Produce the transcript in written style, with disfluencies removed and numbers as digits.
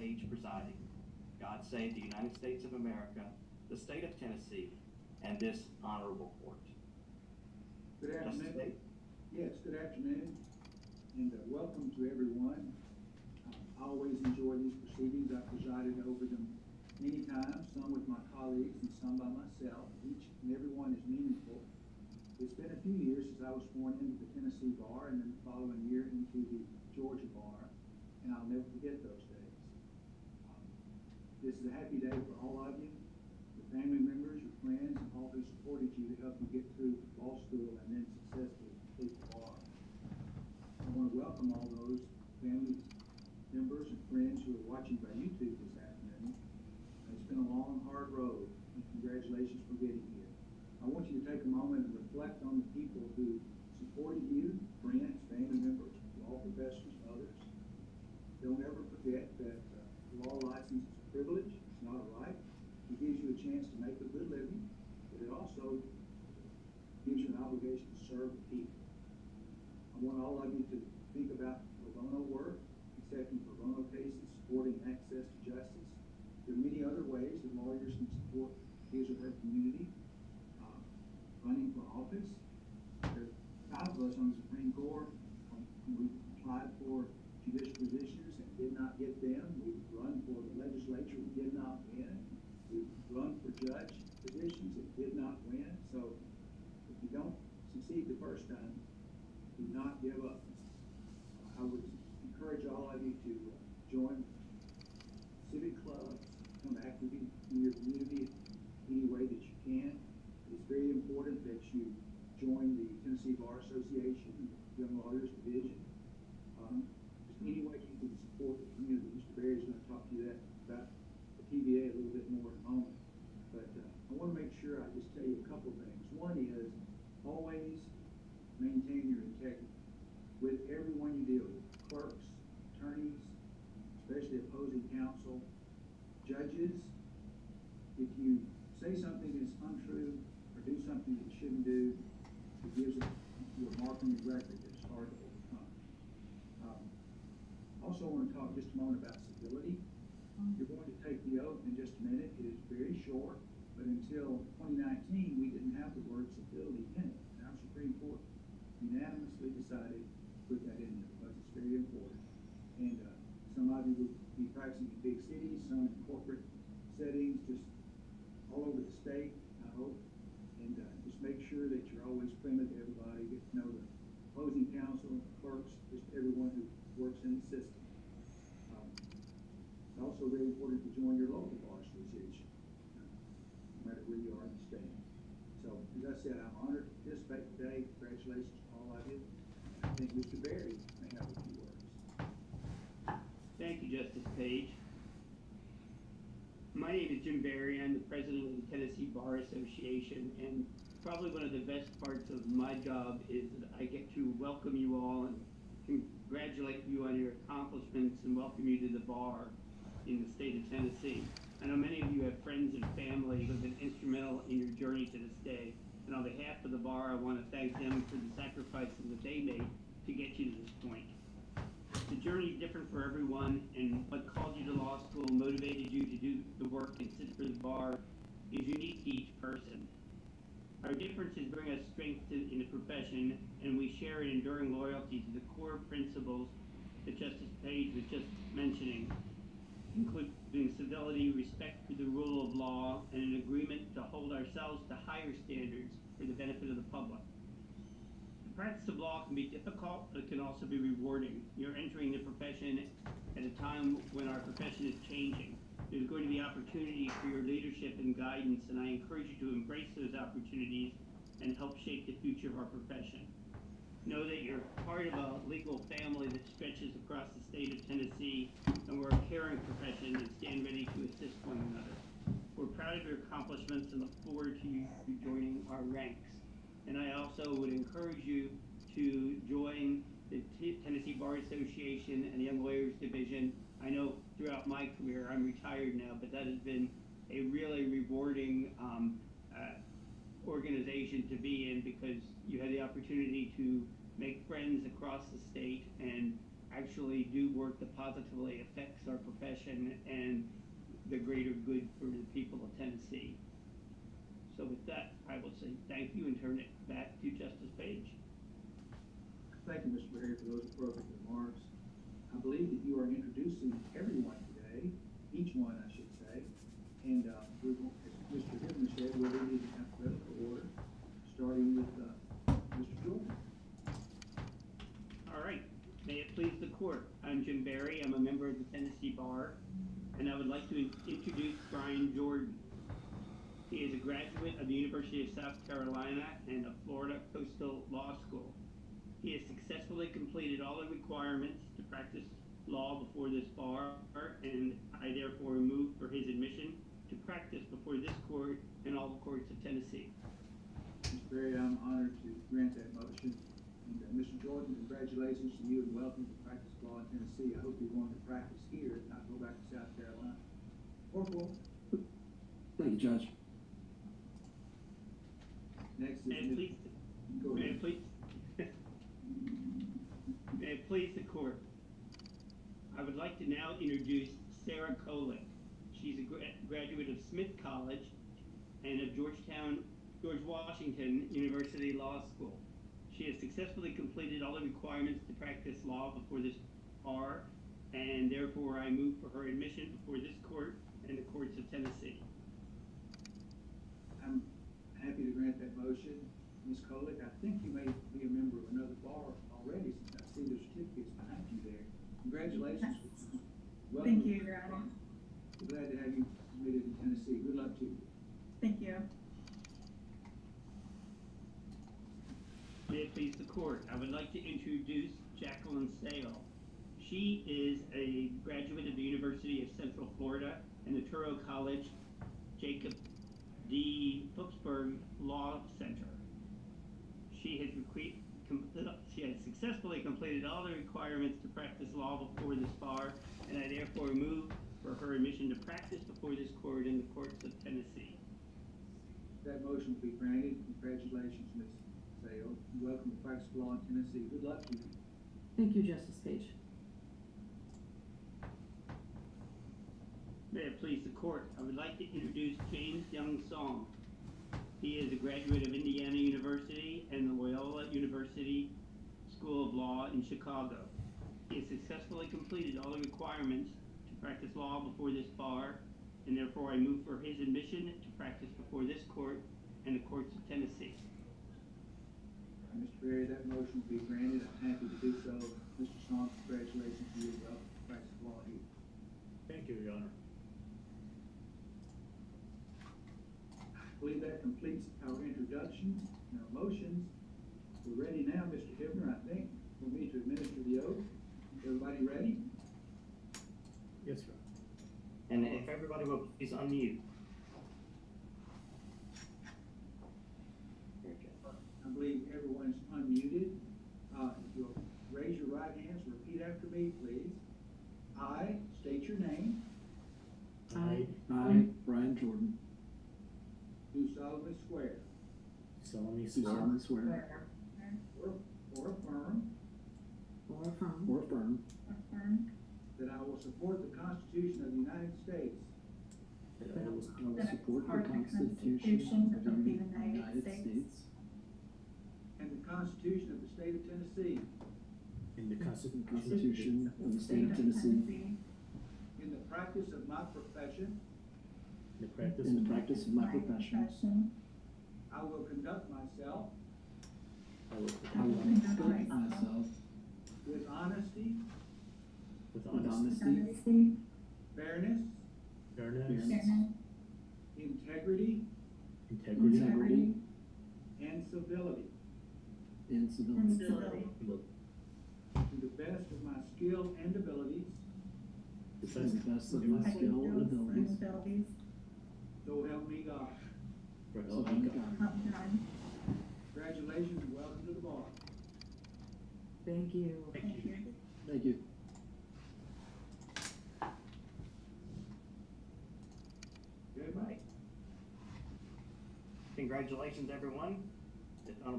Page presiding. God save the United States of America, the state of Tennessee, and this honorable court. Good Justice afternoon. Page? Yes, good afternoon, and welcome to everyone. I always enjoy these proceedings. I've presided over them many times, some with my colleagues and some by myself. Each and every one is meaningful. It's been a few years since I was sworn into the Tennessee bar, and then the following year into the Georgia bar, and I'll never forget those days. This is a happy day for all of you, your family members, your friends, and all who supported you to help you get through law school and then successfully complete the bar. I want to welcome all those family members and friends who are watching by YouTube this afternoon. It's been a long, hard road, and congratulations for getting here. I want you to take a moment and reflect on the people who supported you, friends, family members, law professors, others. Don't ever forget that law license is a privilege, it's not a right. It gives you a chance to make a good living, but it also gives you an obligation to serve the people. I want all of you to think about pro bono work, accepting pro bono cases, supporting access to justice. There are many other ways that lawyers can support his or her community. Running for office. There are 5 of us on the Supreme Court. We applied for judicial positions and did not get them. We've run for the legislature and did not win. We've run for judge positions and did not win. So if you don't succeed the first time, do not give up. I would encourage all of you to join civic clubs, become active in your community any way that you can. It's very important that you join the Tennessee Bar Association, Young Lawyers Division. Just any way you can support the community. Mr. Berry is going to talk to you about the TVA a little bit more in a moment. But I want to make sure I just tell you a couple of things. One is always maintain your integrity with everyone you deal with, clerks, attorneys, especially opposing counsel, judges. If you say something that's untrue or do something that you shouldn't do, it gives you a mark on your record that's hard to overcome. Also want to talk just a moment about civility. You're going to take the oath in just a minute. It is very short, but until 2019, we didn't have the word civility in it. And our Supreme Court unanimously decided to put that in there because it's very important. And some of you will be practicing in big cities, some in corporate settings, just all over the state, I hope. And just make sure that you're always friendly to everybody, get to know the opposing counsel, clerks, just everyone who works in the system. It's also very important to join your local bar association, no matter where you are in the state. So, as I said, I'm honored to participate today. Congratulations to all of you. I think Mr. Berry may have a few words. Thank you, Justice Page. My name is Jim Berry. I'm the president of the Tennessee Bar Association, and probably one of the best parts of my job is that I get to welcome you all and congratulate you on your accomplishments and welcome you to the bar in the state of Tennessee. I know many of you have friends and family who have been instrumental in your journey to this day, and on behalf of the bar, I want to thank them for the sacrifices that they made to get you to this point. The journey is different for everyone, and what called you to law school, motivated you to do the work and sit for the bar is unique to each person. Our differences bring us strength in the profession, and we share an enduring loyalty to the core principles that Justice Page was just mentioning, including civility, respect for the rule of law, and an agreement to hold ourselves to higher standards for the benefit of the public. The practice of law can be difficult, but it can also be rewarding. You're entering the profession at a time when our profession is changing. There's going to be opportunities for your leadership and guidance, and I encourage you to embrace those opportunities and help shape the future of our profession. Know that you're part of a legal family that stretches across the state of Tennessee, and we're a caring profession and stand ready to assist one another. We're proud of your accomplishments and look forward to you joining our ranks. And I also would encourage you to join the Tennessee Bar Association and the Young Lawyers Division. I know throughout my career, I'm retired now, but that has been a really rewarding organization to be in because you had the opportunity to make friends across the state, and actually do work that positively affects our profession and the greater good for the people of Tennessee. So with that, I will say thank you and turn it back to Justice Page. Thank you, Mr. Berry, for those appropriate remarks. I believe that you are introducing everyone today, each one, I should say. And we're going, as Mr. Hibbner said, we're ready in alphabetical order, starting with Mr. Jordan. All right, may it please the court. I'm Jim Berry. I'm a member of the Tennessee Bar, and I would like to introduce Brian Jordan. He is a graduate of the University of South Carolina and a Florida Coastal Law School. He has successfully completed all the requirements to practice law before this bar, and I therefore move for his admission to practice before this court and all the courts of Tennessee. Mr. Berry, I'm honored to grant that motion. And Mr. Jordan, congratulations to you and welcome to practice law in Tennessee. I hope you're going to practice here and not go back to South Carolina. Or Florida. Thank you, Judge. Next is May it please, Go may ahead. it please, may it please the court. I would like to now introduce Sarah Kolick. She's a graduate of Smith College and of George Washington University Law School. She has successfully completed all the requirements to practice law before this bar, and therefore I move for her admission before this court and the courts of Tennessee. I'm happy to grant that motion. Ms. Kolick, I think you may be a member of another bar already since I see the certificates behind you there. Congratulations. Welcome. Thank you, Your Honor. We're glad to have you admitted in Tennessee. Good luck to you. Thank you. May it please the court, I would like to introduce Jacqueline Sale. She is a graduate of the University of Central Florida and the Turo College Jacob D. Fuchsberg Law Center. She has successfully completed all the requirements to practice law before this bar, and I therefore move for her admission to practice before this court in the courts of Tennessee. That motion will be granted. Congratulations, Ms. Sale. Welcome to practice law in Tennessee. Good luck to you. Thank you, Justice Page. May it please the court, I would like to introduce James Young Song. He is a graduate of Indiana University and the Loyola University School of Law in Chicago. He has successfully completed all the requirements to practice law before this bar, and therefore I move for his admission to practice before this court and the courts of Tennessee. Mr. Berry, that motion will be granted. I'm happy to do so. Mr. Song, congratulations to you. Welcome to practice law here. Thank you, Your Honor. I believe that completes our introductions and our motions. We're ready now, Mr. Hibbner, I think, for me to administer the oath. Everybody ready? Yes, sir. And if everybody will please unmute. Very good. I believe everyone's unmuted. If you'll raise your right hands, repeat after me, please. I state your name, I, Brian Jordan, do solemnly swear Solemnly do swear solemnly swear or affirm or affirm or affirm Affirm that I will support the Constitution of the United States that I will that I support support the the Constitution of the United United States States and the Constitution of the State of Tennessee, in the and the Constitution Constitution of the State of Tennessee, in the practice of my profession. in the practice in the practice of my profession. I will conduct myself I will I will conduct myself with honesty, with with honesty, honesty, fairness, fairness, integrity, integrity, and civility, and civility, to the best of my skill and abilities, the to the best of my skill and abilities. so help me God. So help me God. Congratulations and welcome to the bar. Thank you. Thank you. Thank you. Good night. Congratulations, everyone. Honorable